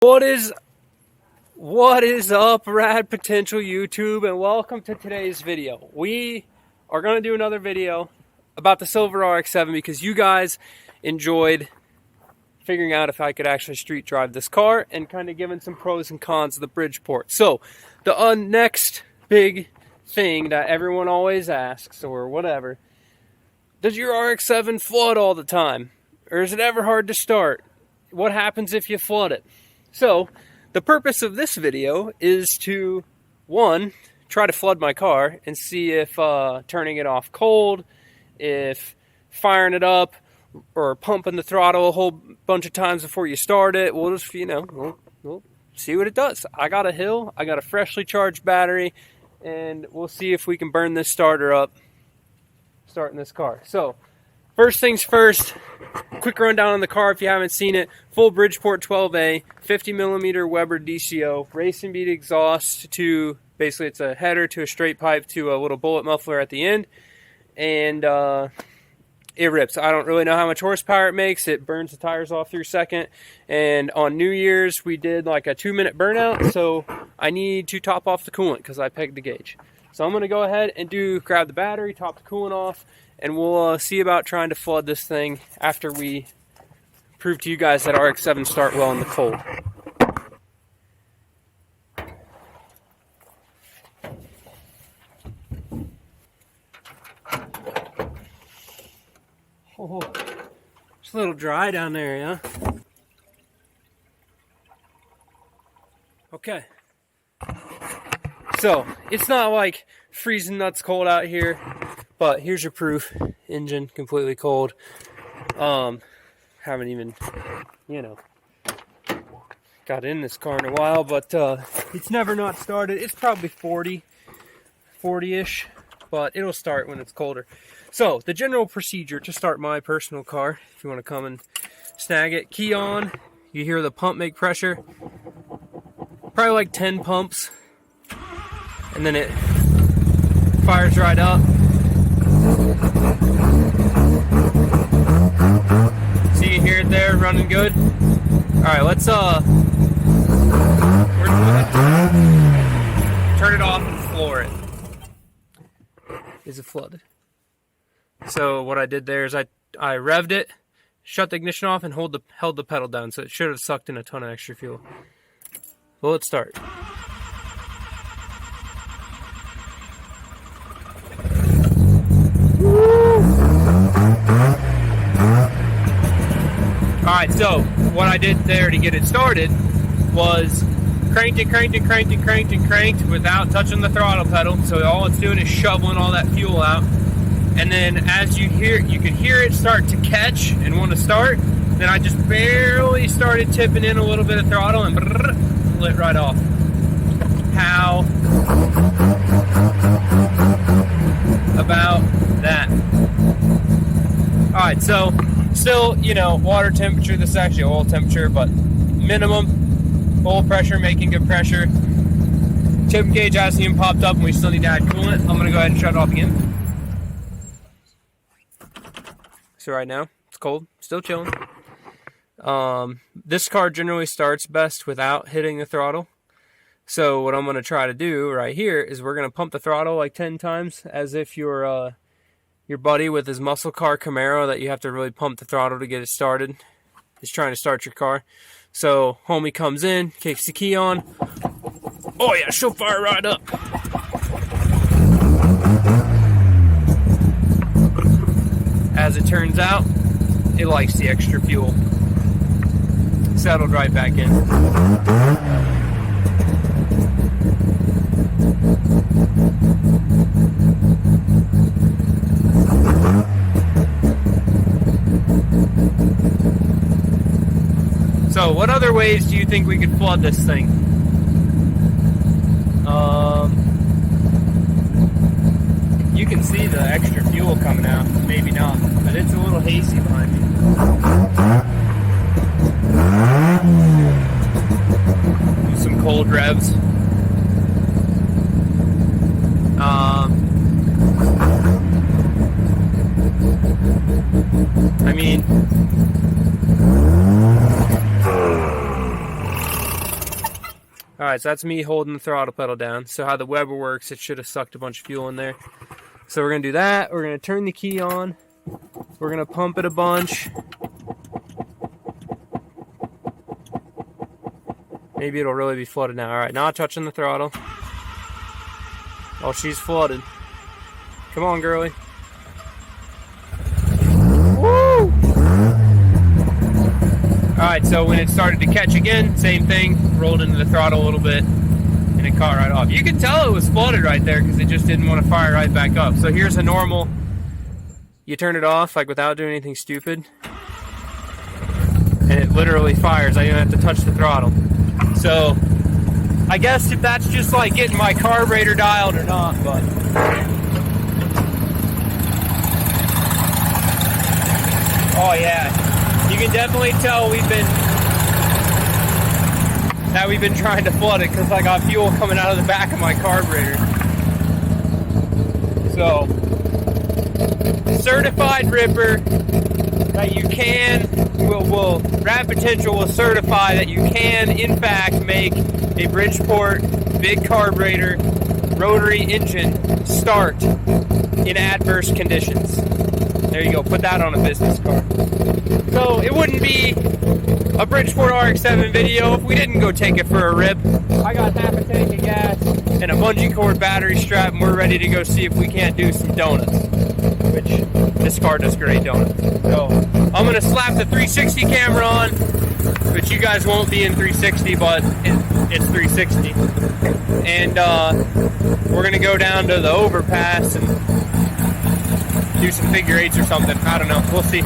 What is up, Rad Potential YouTube, and welcome to today's video. We are going to do another video about the silver RX-7 because you guys enjoyed figuring out if I could actually street drive this car and kind of giving some pros and cons of the Bridgeport. So the next big thing that everyone always asks or whatever, does your RX-7 flood all the time? Or is it ever hard to start? What happens if you flood it? So, the purpose of this video is to, one, try to flood my car and see if turning it off cold, if firing it up, or pumping the throttle a whole bunch of times before you start it. We'll just, we'll see what it does. I got a hill, I got a freshly charged battery, and we'll see if we can burn this starter up starting this car. So, first things first, quick rundown on the car if you haven't seen it. Full Bridgeport 12A, 50mm Weber DCO, racing bead exhaust to, basically it's a header to a straight pipe to a little bullet muffler at the end. And it rips. I don't really know how much horsepower it makes. It burns the tires off through second. And on New Year's, we did like a 2-minute burnout. So I need to top off the coolant because I pegged the gauge. So I'm going to go ahead and grab the battery, top the coolant off, and we'll see about trying to flood this thing after we prove to you guys that RX-7 start well in the cold. Oh, it's a little dry down there, yeah? Okay. So, it's not like freezing nuts cold out here, but here's your proof. Engine completely cold. Haven't even, got in this car in a while, but it's never not started. It's probably 40-ish, but it'll start when it's colder. So, the general procedure to start my personal car, if you want to come and snag it, key on, you hear the pump make pressure, probably like 10 pumps, and then it fires right up. See, you hear it there running good? Alright, let's turn it off and floor it. Is it flooded? So what I did there is I revved it, shut the ignition off, and held the pedal down, so it should have sucked in a ton of extra fuel. Well, let's start. Alright, so what I did there to get it started was cranked without touching the throttle pedal. So all it's doing is shoveling all that fuel out. And then as you could hear it start to catch and want to start. Then I just barely started tipping in a little bit of throttle and lit right off. How about that? Alright, so still, water temperature. This is actually oil temperature, but minimum. Oil pressure, making good pressure. Tip gauge hasn't even popped up, and we still need to add coolant. I'm going to go ahead and shut it off again. So right now, it's cold. Still chilling. This car generally starts best without hitting the throttle. So what I'm going to try to do right here is we're going to pump the throttle like 10 times as if you're your buddy with his muscle car Camaro that you have to really pump the throttle to get it started is trying to start your car. So homie comes in, kicks the key on. Oh yeah, she'll fire right up. As it turns out, it likes the extra fuel. Settled right back in. So, what other ways do you think we could flood this thing? You can see the extra fuel coming out. Maybe not, but it's a little hazy behind me. Do some cold revs. I mean, Alright, so that's me holding the throttle pedal down. So how the Weber works, it should have sucked a bunch of fuel in there. So we're going to do that. We're going to turn the key on. We're going to pump it a bunch. Maybe it'll really be flooded now. Alright, not touching the throttle. Oh, she's flooded. Come on, girlie. Woo! Alright, so when it started to catch again, same thing. Rolled into the throttle a little bit, and it caught right off. You can tell it was flooded right there because it just didn't want to fire right back up. So here's a normal, you turn it off like without doing anything stupid, and it literally fires. I don't have to touch the throttle. So I guess if that's just like getting my carburetor dialed or not, but oh yeah, you can definitely tell we've been trying to flood it because I got fuel coming out of the back of my carburetor. So, certified ripper that you can, Rad Potential will certify that you can, in fact, make a Bridgeport big carburetor rotary engine start in adverse conditions. There you go, put that on a business card. So, it wouldn't be a Bridgeport RX-7 video if we didn't go take it for a rip. I got half a tank of gas and a bungee cord battery strap, and we're ready to go see if we can't do some donuts, which this car does great donuts. So I'm going to slap the 360 camera on, which you guys won't be in 360, but it's 360. And we're going to go down to the overpass and do some figure eights or something. I don't know. We'll see.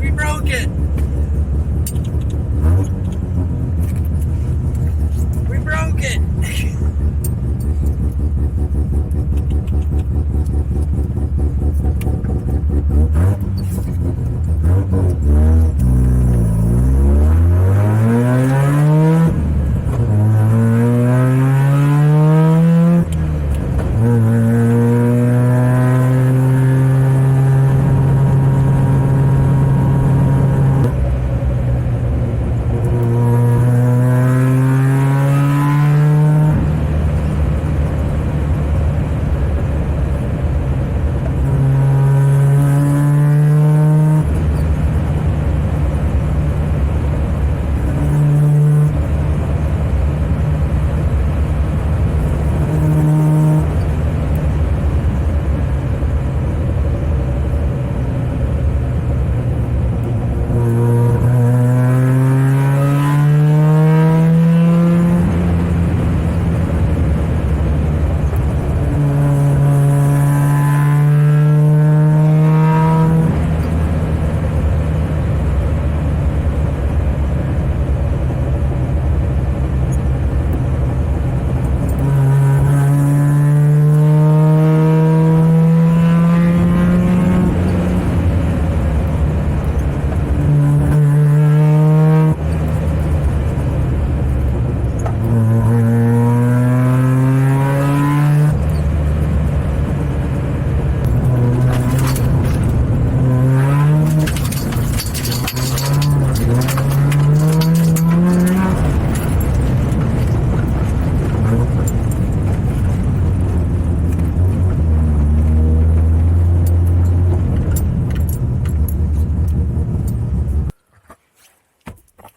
We broke it. We broke it.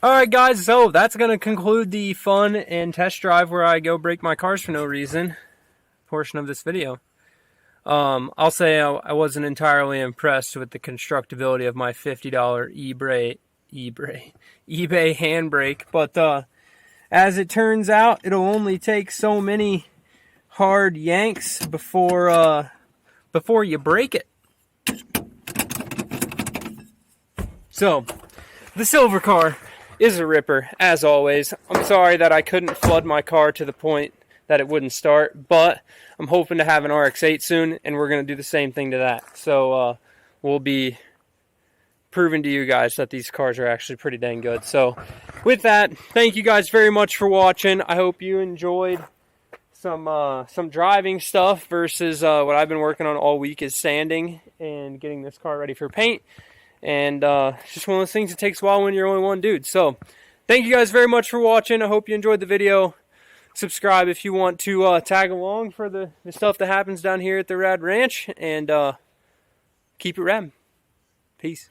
Alright guys, so that's going to conclude the fun and test drive where I go break my cars for no reason portion of this video. I'll say I wasn't entirely impressed with the constructability of my $50 eBay handbrake, but as it turns out, it'll only take so many hard yanks before you break it. So, the silver car is a ripper, as always. I'm sorry that I couldn't flood my car to the point that it wouldn't start, but I'm hoping to have an RX-8 soon, and we're going to do the same thing to that. So we'll be proving to you guys that these cars are actually pretty dang good. So with that, thank you guys very much for watching. I hope you enjoyed some driving stuff versus what I've been working on all week is sanding and getting this car ready for paint. And it's just one of those things that takes a while when you're only one dude. So thank you guys very much for watching. I hope you enjoyed the video. Subscribe if you want to tag along for the stuff that happens down here at the Rad Ranch. And keep it rad. Peace.